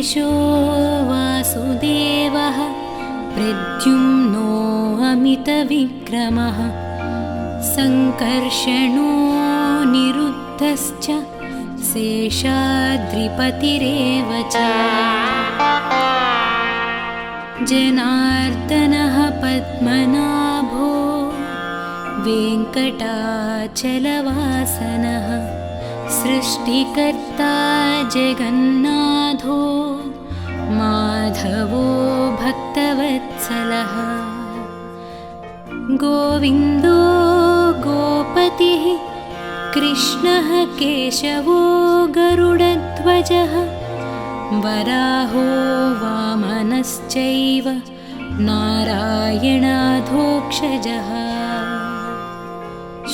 कपीशो वासुदेवः प्रद्युम्नो अमितविक्रमः सङ्कर्षणो निरुद्धश्च शेषाद्रिपतिरेव च जनार्दनः पद्मनाभो वेङ्कटाचलवासनः सृष्टिकर्ता जगन्नाथो माधवो भक्तवत्सलः गोविन्दो गोपतिः कृष्णः केशवो गरुडध्वजः वराहो वामनश्चैव नारायणाधोक्षजः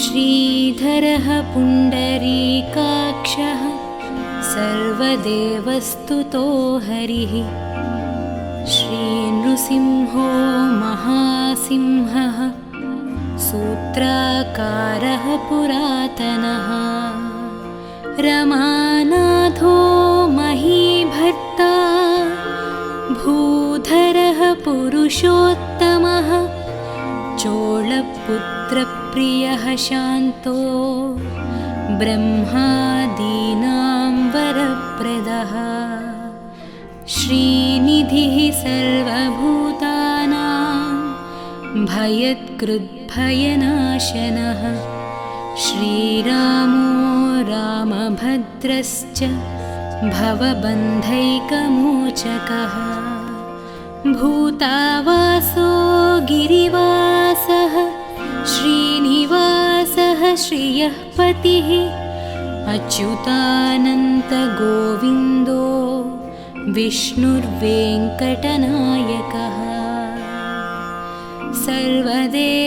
श्रीधरः पुण्डरीकाक्षः सर्वदेवस्तुतो हरिः श्रीनृसिंहो महासिंहः सूत्राकारः पुरातनः रमानाथो महीभर्ता भूधरः पुरुषोत्तमः चोळपुत्रप्रियः शान्तो ब्रह्मादीनां वरप्रदः श्रीनिधिः सर्वभूतानां भयत्कृद्भयनाशनः श्रीरामो रामभद्रश्च भवबन्धैकमोचकः भूतावासो गिरिवासः श्रीनिवासः श्रियः पतिः अच्युतानन्तगोविन्दो विष्णुर्वेङ्कटनायकः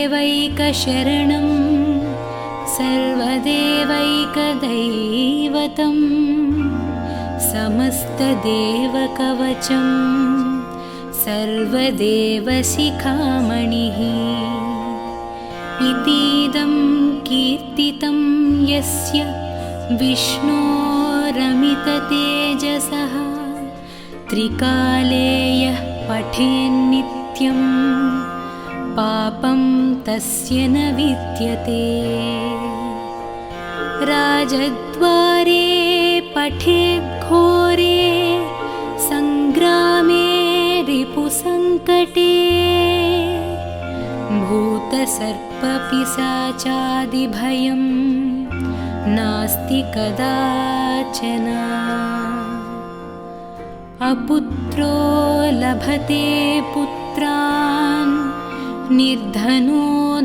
सर्वदेवैकशरणं सर्वदेवैकदैवतं समस्तदेवकवचं सर्वदेवशिखामणिः इतीदं कीर्तितं यस्य विष्णोरमिततेजसः त्रिकाले यः पठेन्नित्यं पापं तस्य न विद्यते राजद्वारे पठेद्घोरे सङ्ग्रामे रिपुसङ्कटे भूतसर्पपिशाचादिभयं नास्ति कदाचन अपुत्रो लभते पुत्रान् निर्धनो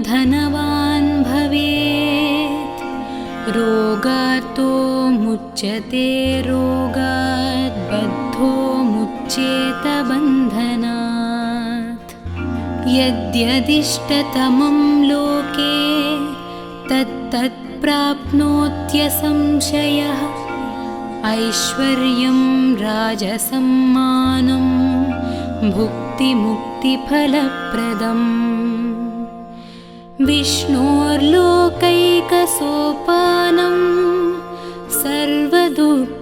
धनवान् भवेत् रोगार्तो मुच्यते रोगात् बद्धो मुच्येत बन्धनात् यद्यदिष्टतमं लोके तत्तत् प्राप्नोत्यसंशयः ऐश्वर्यं राजसम्मानं भुक्तिमुक्तिफलप्रदम् विष्णोर्लोकैकसोपानं सर्वदुःखैकनाशनं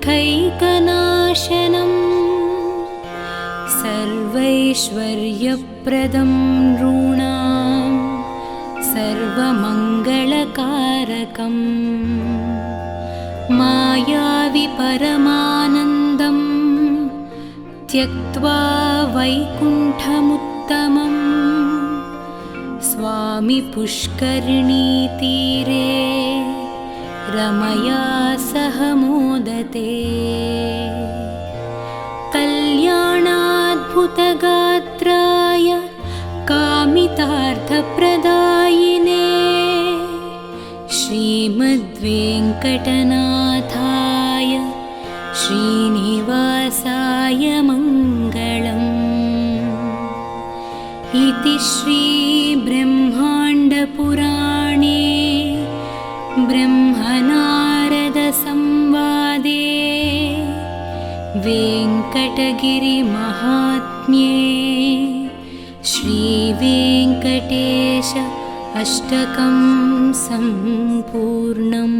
सर्वैश्वर्यप्रदं नॄणां सर्वमङ्गलकारकम् मायावि परमानन्दं त्यक्त्वा वैकुण्ठमुत्तमं स्वामि पुष्करिणीतीरे रमया सह मोदते कल्याणाद्भुतगात्राय कामितार्थप्रदायिने श्रीमद्वेङ्कटनाथाय श्रीनिवासाय मङ्गलम् इति श्रीब्रह्माण्डपुराणे ब्रह्मनारदसंवादे वेङ्कटगिरिमहात्म्ये श्रीवेङ्कटेश अष्टकं सम्पूर्णम्।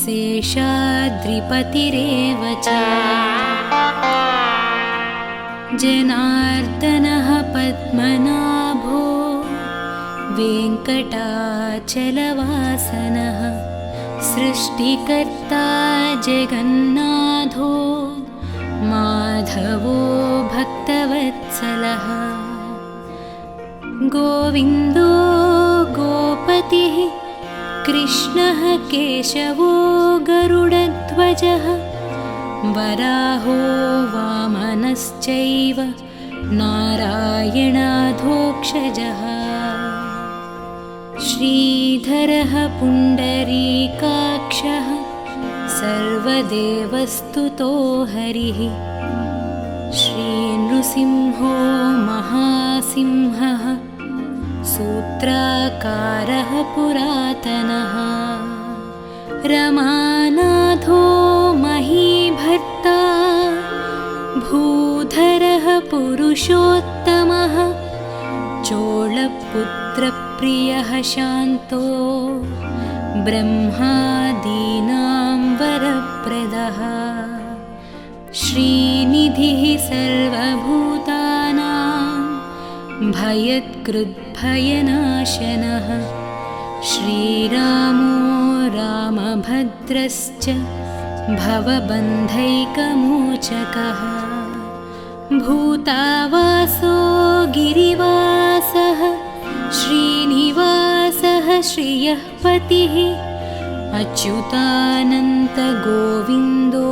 शेषाद्रिपतिरेव च। जनार्दनः पद्मनाभो वेङ्कटाचलवासनः सृष्टिकर्ता जगन्नाथो माधवो भक्तवत्सलः। गोविन्दो गोपतिः कृष्णः केशवो गरुडध्वजः वराहो वामनश्चैव नारायणाधोक्षजः। श्रीधरः पुण्डरीकाक्षः सर्वदेवस्तुतो हरिः। श्रीनृसिंहो महासिंहः सूत्राकारः पुरातनः। रमानाथो महीभर्ता भूधरः पुरुषोत्तमः। चोळपुत्रप्रियः शान्तो ब्रह्मादीनां वरप्रदः। श्रीनिधिः सर्वभूतानां भयत्कृद्भयनाशनः। श्रीरामो रामभद्रश्च भवबन्धैकमोचकः। भूतावासो गिरिवासः श्रीनिवासः श्रियः पतिः। अच्युतानन्तगोविन्दो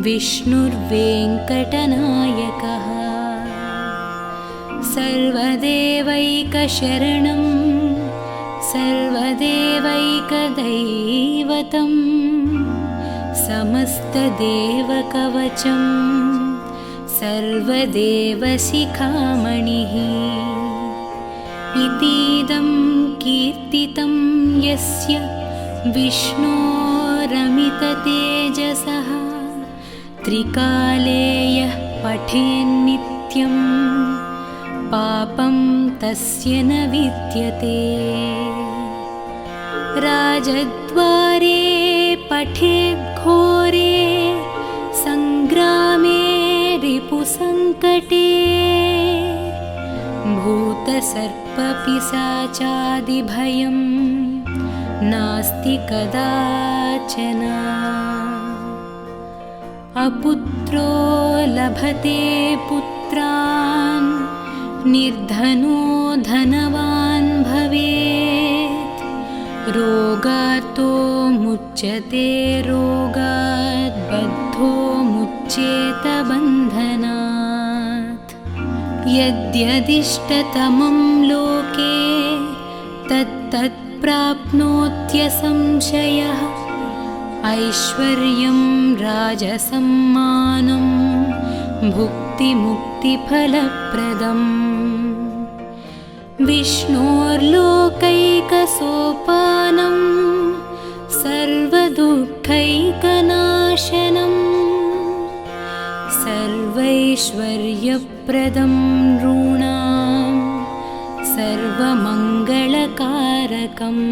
विष्णुर्वेङ्कटनायकः। सर्वदेवैकशरणं सर्वदेवैकदैवतं समस्तदेवकवचं सर्वदेवशिखामणिः। इतीदं कीर्तितं यस्य विष्णोरमिततेजसः त्रिकाले यः पठेन्नित्यं पापं तस्य न विद्यते। राजद्वारे पठेद्घोरे सङ्ग्रामे रिपुसङ्कटे। भूतसर्पपिशाचादिभयं नास्ति कदाचन। अपुत्रो लभते पुत्रान् निर्धनो धनवान् भवेत्। रोगार्तो मुच्यते रोगात् बद्धो मुच्येत बन्धनात्। यद्यदिष्टतमं लोके तत्तत् प्राप्नोत्यसंशयः। ऐश्वर्यं राजसम्मानं भुक्तिमुक्तिफलप्रदम्। विष्णोर्लोकैकसोपानं सर्वदुःखैकनाशनं। सर्वैश्वर्यप्रदं नॄणां सर्वमङ्गलकारकम्।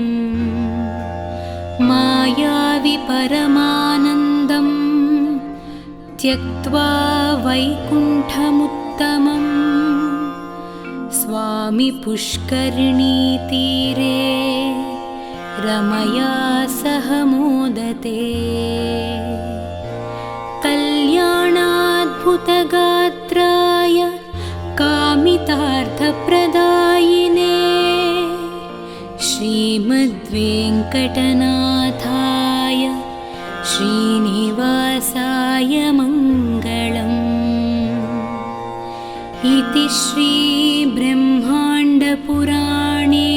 मायावि परमानन्दं त्यक्त्वा वैकुण्ठमुत्तमम्। स्वामी पुष्करिणीतीरे रमया सह मोदते। कल्याणाद्भुतगात्राय कामितार्थप्रदायिने श्रीमद्वेङ्कटनाथाय श्रीनिवासाय मङ्गलम्। इति श्रीब्रह्माण्डपुराणे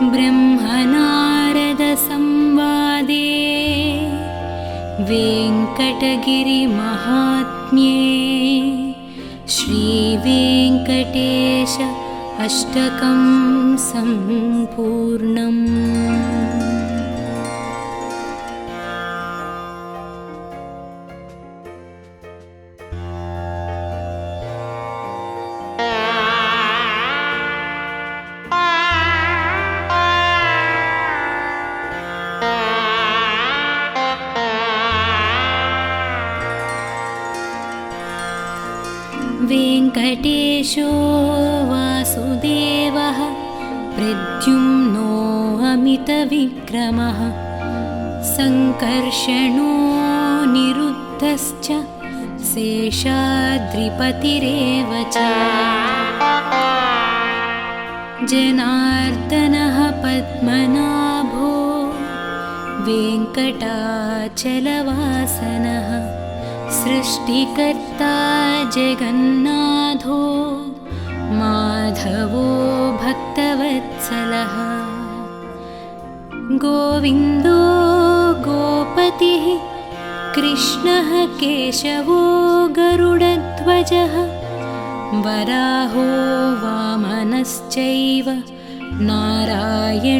ब्रह्मनारदसंवादे वेङ्कटगिरिमहात्म्ये श्रीवेङ्कटेश अष्टकं सम्पूर्णम्। वेङ्कटेशो वासुदेवः प्रद्युम्नो अमितविक्रमः सङ्कर्षणो निरुद्धश्च शेषाद्रिपतिरेव च जनार्दनः पद्मनाभो वेङ्कटाचलवासनः सृष्टिकर्ता जगन्नाथो माधवो भक्तवत्सलः गोविन्दो गोपतिः कृष्णः केशवो गरुडध्वजः वराहो वामनश्चैव नारायणाधोक्षजः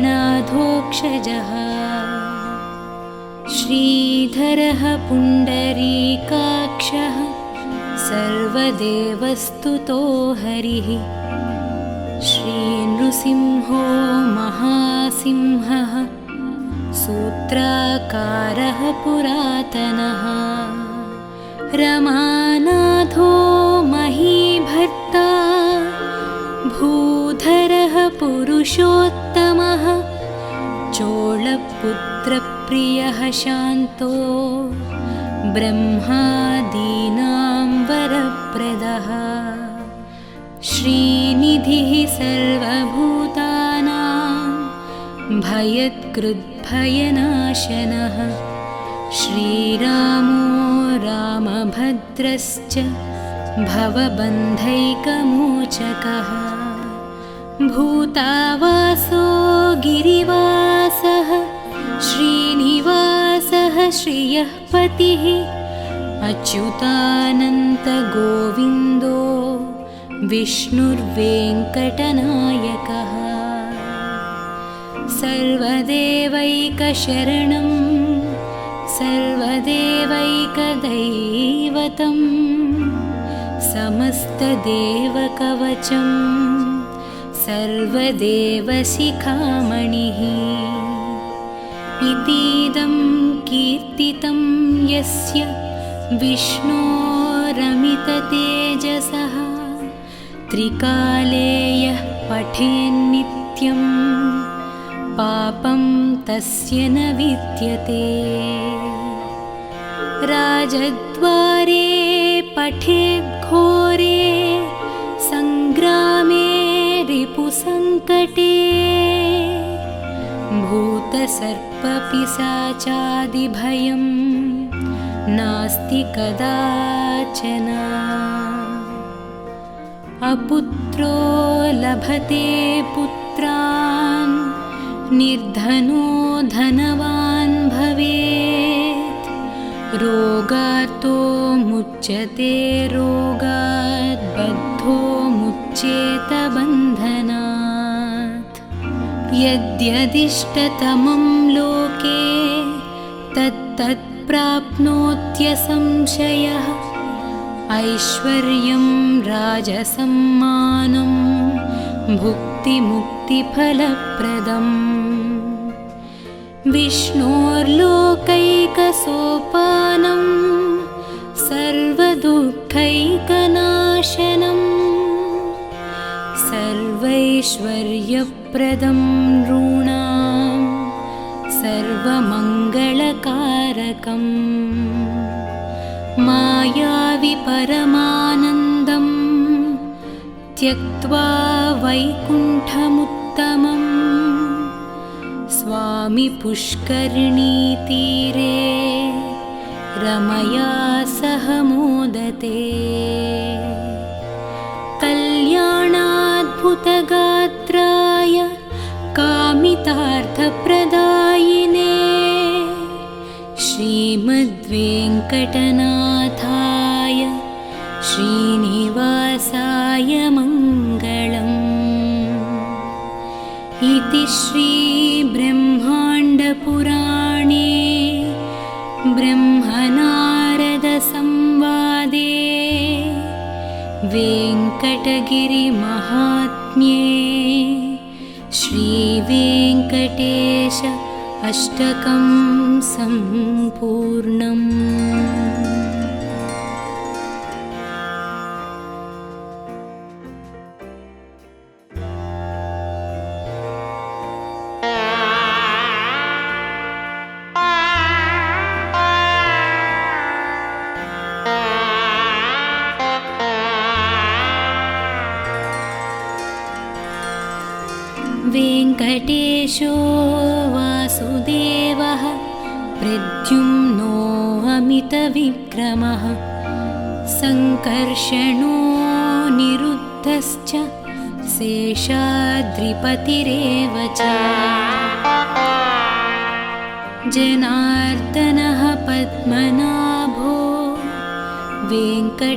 श्रीधरः पुण्डरीकाक्षः सर्वदेवस्तुतो हरिः श्रीनृसिंहो महासिंहः सूत्राकारः पुरातनः रमानाथो महीभर्ता भूधरः पुरुषोत्तमः चोळपुत्रप्रियः शान्तो ब्रह्मादीनां वरप्रदः श्रीनिधिः सर्वभूतानां भयत्कृद्भयनाशनः श्रीरामो रामभद्रश्च भवबन्धैकमोचकः भूतावासो गिरिवासः श्रीनिवासः श्रियः पतिः अच्युतानन्तगोविन्दो विष्णुर्वेङ्कटनायकः सर्वदेवैकशरणं सर्वदेवैकदैवतं समस्तदेवकवचं सर्वदेवशिखामणिः इतीदं कीर्तितं यस्य विष्णोरमिततेजसः त्रिकाले यः पठेन्नित्यं पापं तस्य न विद्यते राजद्वारे पठेद्घोरे सङ्ग्रामे रिपुसङ्कटे भूतसर्पपिशाचादिभयं नास्ति कदाचन अपुत्रो लभते पुत्रान् निर्धनो धनवान् भवेत् रोगार्तो मुच्यते रोगात् बद्धो मुच्येत बन्धनात् यद्यदिष्टतमं लोके तत्तत् प्राप्नोत्यसंशयः ऐश्वर्यं राजसम्मानं भुक्तिमुक्तिफलप्रदम् विष्णोर्लोकैकसोपानं सर्वदुःखैकनाशनं सर्वैश्वर्यप्रदं नॄणां सर्वमङ्गलकारकम् मायावि परमानन्दं त्यक्त्वा वैकुण्ठमुत्तमं स्वामि पुष्करिणीतीरे रमया सह मोदते कल्याणाद्भुतगात्राय कामितार्थप्रदायिने श्रीमद्वेङ्कटनाथाय श्रीनिवासाय मङ्गलम् इति श्रीब्रह्माण्डपुराणे ब्रह्मनारदसंवादे वेङ्कटगिरिमहात्म्ये श्रीवेङ्कटेश अष्टकं सम्पूर्णम्। वेङ्कटेशो वासुदेवः प्रद्युम्नो अमितविक्रमः सङ्कर्षणो निरुद्धश्च शेषाद्रिपतिरेव च जनार्दनः पद्मनाभो वेङ्कटाचलवासनः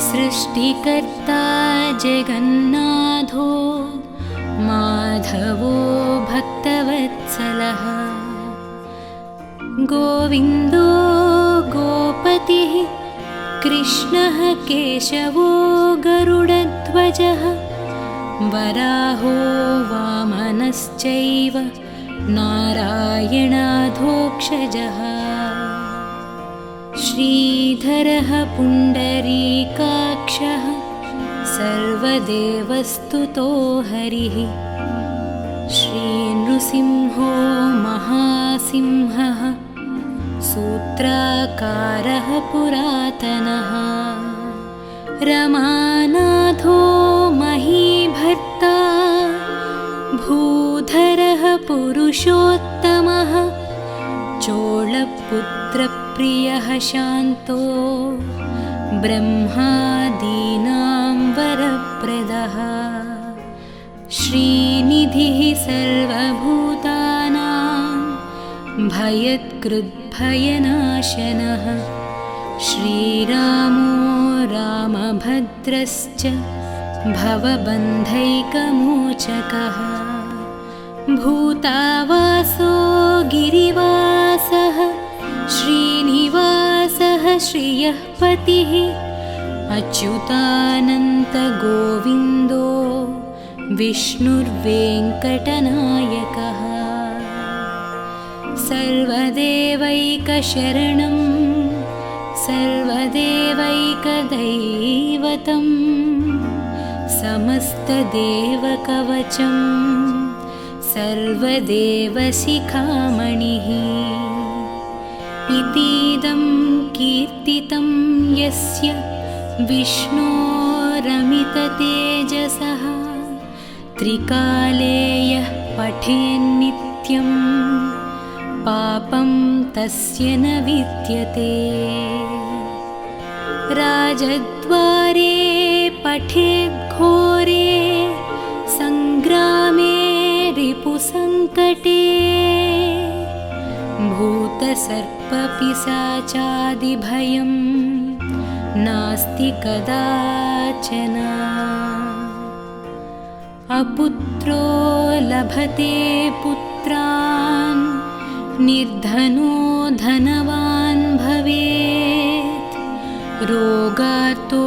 सृष्टिकर्ता जगन्नाथो माधवो भक्तवत्सलः गोविन्दो गोपतिः कृष्णः केशवो गरुडध्वजः वराहो वामनश्चैव नारायणाधोक्षजः श्रीधरः पुण्डरीकाक्षः सर्वदेवस्तुतो हरिः श्रीनृसिंहो महासिंहः सूत्राकारः पुरातनः रमानाथो महीभर्ता भूधरः पुरुषोत्तमः चोळपुत्रप्रियः शान्तो ब्रह्मादीनां वरप्रदः श्रीनिधिः सर्वभूतानां भयत्कृद्भयनाशनः श्रीरामो रामभद्रश्च भवबन्धैकमोचकः भूतावासो गिरिवासः श्रीनिवासः श्रियः पतिः अच्युतानन्तगोविन्दो विष्णुर्वेङ्कटनायकः सर्वदेवैकशरणं सर्वदेवैकदैवतं समस्तदेवकवचं सर्वदेवशिखामणिः इतीदं कीर्तितं यस्य विष्णोरमिततेजसः त्रिकाले यः पठेन्नित्यं पापं तस्य न विद्यते राजद्वारे पठेद्घोरे सङ्ग्रामे रिपुसङ्कटे भूतसर्पपिशाचादिभयं नास्ति कदाचन अपुत्रो लभते पुत्रान् निर्धनो धनवान् भवेत् रोगार्तो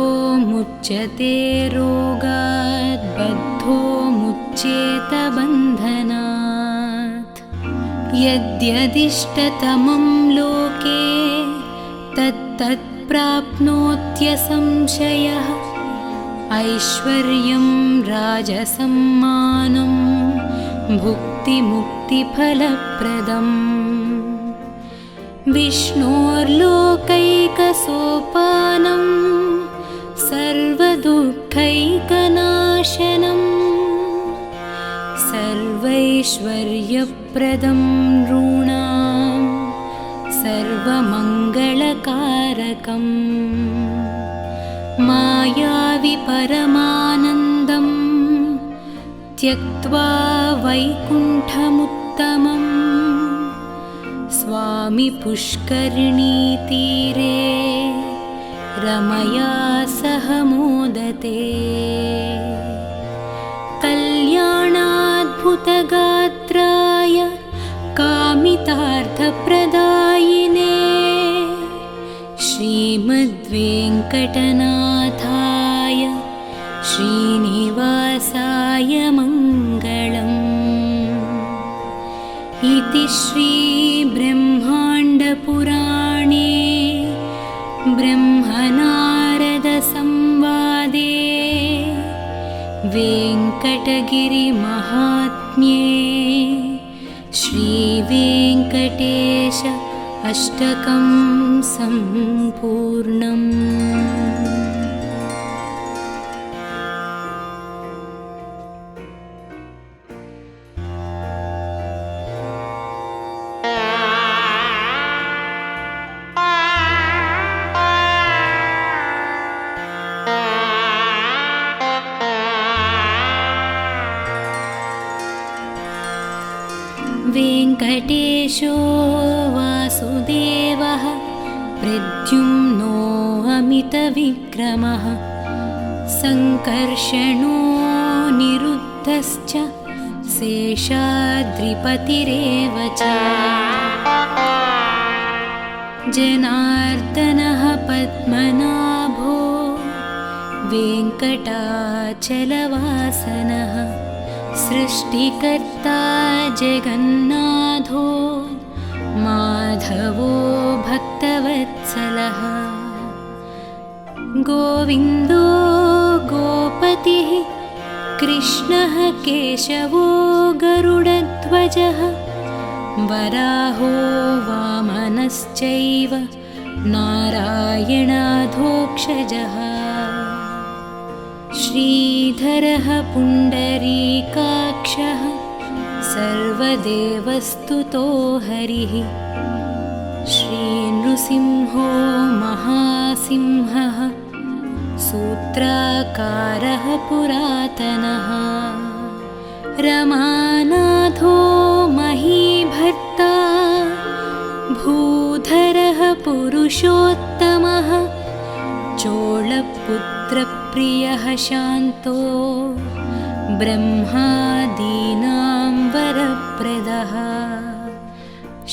मुच्यते रोगात् बद्धो मुच्येत बन्धनात् यद्यदिष्टतमं लोके तत्तत् प्राप्नोत्यसंशयः ऐश्वर्यं राजसम्मानं भुक्तिमुक्तिफलप्रदम् विष्णोर्लोकैकसोपानं सर्वदुःखैकनाशनं सर्वैश्वर्यप्रदं नृणां सर्वमङ्गलकारकम् मायावि परमानन्दं त्यक्त्वा वैकुण्ठमुत्तमं स्वामि पुष्करिणीतीरे रमया सह मोदते कल्याणाद्भुतगात्राय कामितार्थप्रदायिने श्रीमद्वेङ्कटनाथाय श्रीनिवासाय मङ्गलम् इति श्रीब्रह्माण्डपुराणे ब्रह्मनारदसंवादे वेङ्कटगिरिमहात्म्ये श्रीवेङ्कटेश अष्टकं सम्पूर्णम्। महेशो वासुदेवः प्रद्युम्नो अमितविक्रमः सङ्कर्षणो निरुद्धश्च शेषाद्रिपतिरेव च जनार्दनः पद्मनाभो वेङ्कटाचलवासनः सृष्टिकर्ता जगन्नाथो माधवो भक्तवत्सलः गोविन्दो गोपतिः कृष्णः केशवो गरुडध्वजः वराहो वामनश्चैव नारायणाधोक्षजः श्रीधरः पुण्डरीकाक्षः सर्वदेवस्तुतो हरिः श्रीनृसिंहो महासिंहः सूत्राकारः पुरातनः रमानाथो महीभर्ता भूधरः पुरुषोत्तमः चोळपुत्रप्रियः शान्तो ब्रह्मादीनां वरप्रदः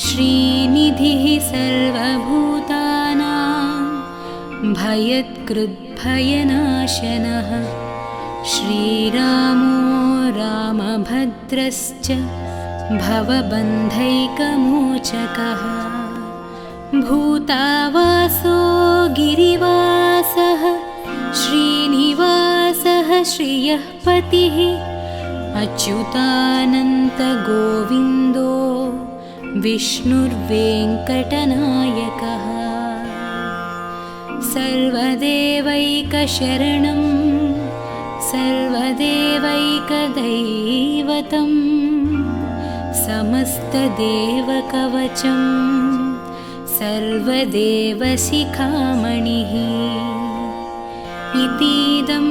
श्रीनिधिः सर्वभूतानां भयत्कृद्भयनाशनः श्रीरामो रामभद्रश्च भवबन्धैकमोचकः भूतावासो गिरिवासः श्रीनिवासः श्रियः पतिः अच्युतानन्तगोविन्दो विष्णुर्वेङ्कटनायकः सर्वदेवैकशरणं सर्वदेवैकदैवतं समस्तदेवकवचं सर्वदेवशिखामणिः इतीदं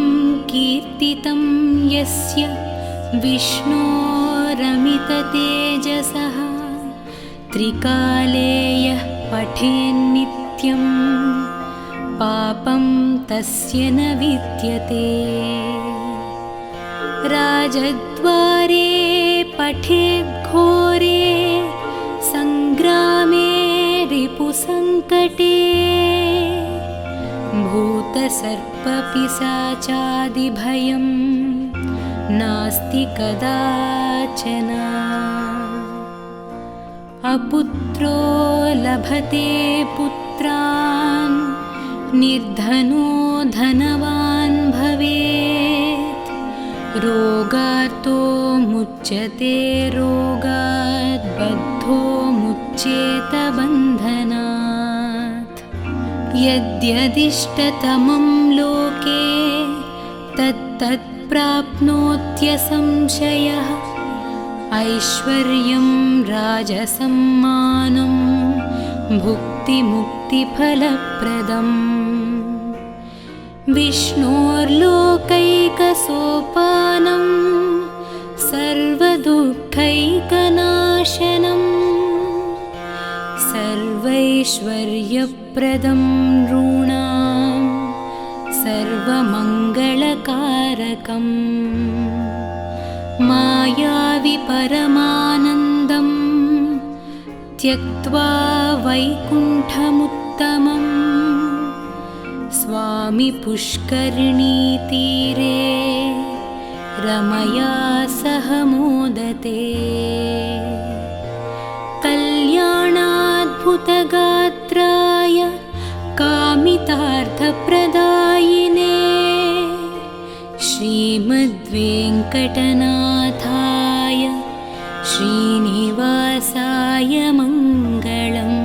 कीर्तितं यस्य विष्णोरमिततेजसः त्रिकाले यः पठेन्नित्यं पापं तस्य न विद्यते राजद्वारे पठेद्घोरे सङ्ग्रामे रिपुसङ्कटे भूतसर्पपिशाचादिभयं नास्ति कदाचन अपुत्रो लभते पुत्रान् निर्धनो धनवान् भवेत् रोगार्तो मुच्यते रोगात् बद्धो मुच्येत बन्धनात् यद्यदिष्टतमं लोके तत्तत् प्राप्नोत्यसंशयः ऐश्वर्यं राजसम्मानं भुक्तिमुक्तिफलप्रदम् विष्णोर्लोकैकसोपानं सर्वदुःखैकनाशनं सर्वैश्वर्यप्रदं नॄणां सर्वमङ्गलकारकम् मायावि परमानन्दं त्यक्त्वा वैकुण्ठमुत्तमम् स्वामि पुष्करिणीतीरे रमया सह मोदते कल्याणाद्भुतगात्राय कामितार्थप्रदायिने श्रीमद्वेङ्कटनाथाय श्रीनिवासाय मङ्गलम्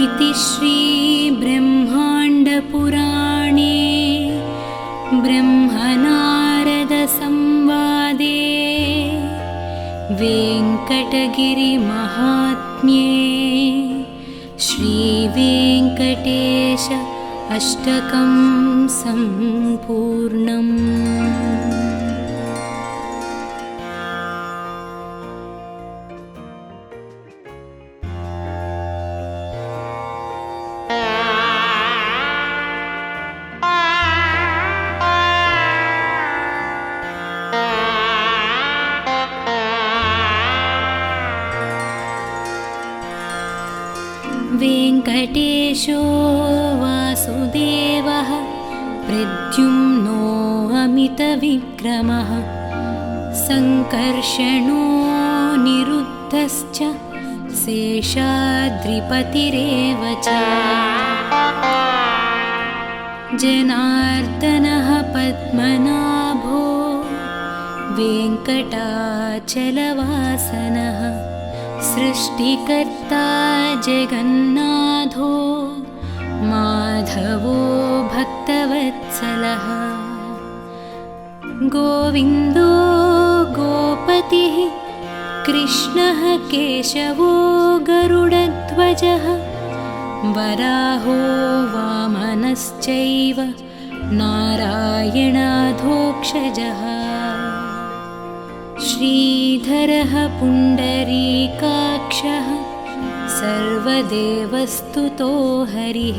इति श्रीब्रह्माण्डपुराणे ब्रह्मनारदसंवादे वेङ्कटगिरिमहात्म्ये श्रीवेङ्कटेश अष्टकं सम्पूर्णम्। वेङ्कटेशो वासुदेवः प्रद्युम्नो अमितविक्रमः सङ्कर्षणो निरुद्धश्च शेषाद्रिपतिरेव च जनार्दनः पद्मनाभो वेङ्कटाचलवासनः सृष्टिकर्ता जगन्नाथो माधवो भक्तवत्सलः गोविन्दो गोपतिः कृष्णः केशवो गरुडध्वजः वराहो वामनश्चैव नारायणाधोक्षजः श्रीधरः पुण्डरीकाक्षः सर्वदेवस्तुतो हरिः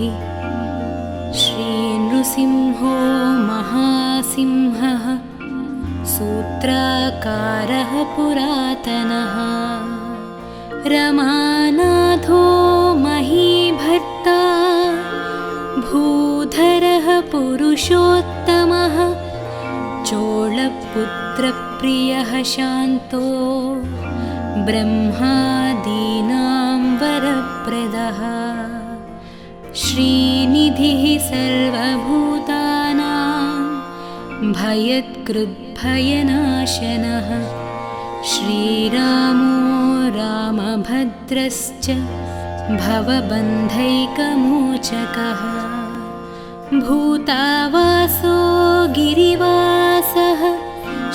श्रीनृसिंहो महासिंहः सूत्राकारः पुरातनः रमानाथो महीभर्ता भूधरः पुरुषोत्तमः चोळपुत्रप्रियः शान्तो ब्रह्मादीनां वरप्रदः श्रीनिधिः सर्वभूतानां भयत्कृद्भयनाशनः श्रीरामो रामभद्रश्च भवबन्धैकमोचकः भूतावासो गिरिवासः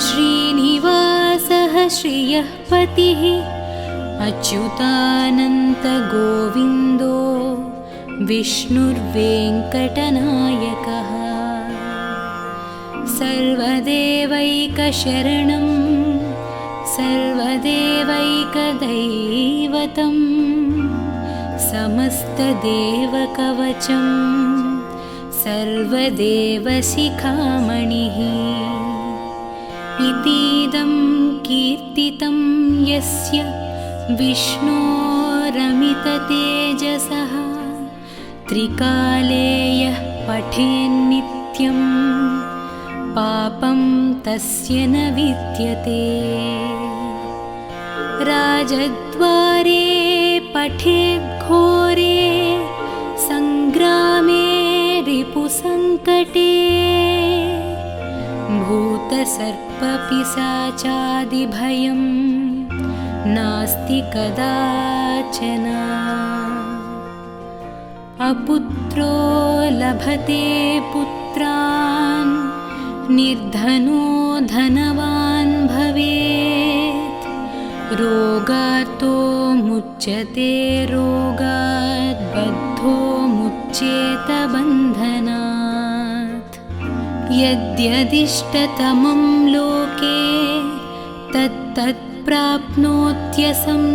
श्रीनिवासः श्रियः पतिः अच्युतानन्तगोविन्दो विष्णुर्वेङ्कटनायकः सर्वदेवैकशरणं सर्वदेवैकदैवतं समस्तदेवकवचं सर्वदेवशिखामणिः इतीदं कीर्तितं यस्य विष्णोरमिततेजसः त्रिकाले यः पठेन्नित्यं पापं तस्य न विद्यते राजद्वारे पठेद्घोरे सङ्ग्रामे रिपुसङ्कटे भूतसर्पपिशाचादिभयं नास्ति कदाचन अपुत्रो लभते पुत्रान् निर्धनो धनवान् भवेत् रोगार्तो मुच्यते रोगात् बद्धो मुच्येत बन्धनात् यद्यदिष्टतमं लोके तत्तत् प्राप्नोत्यसम्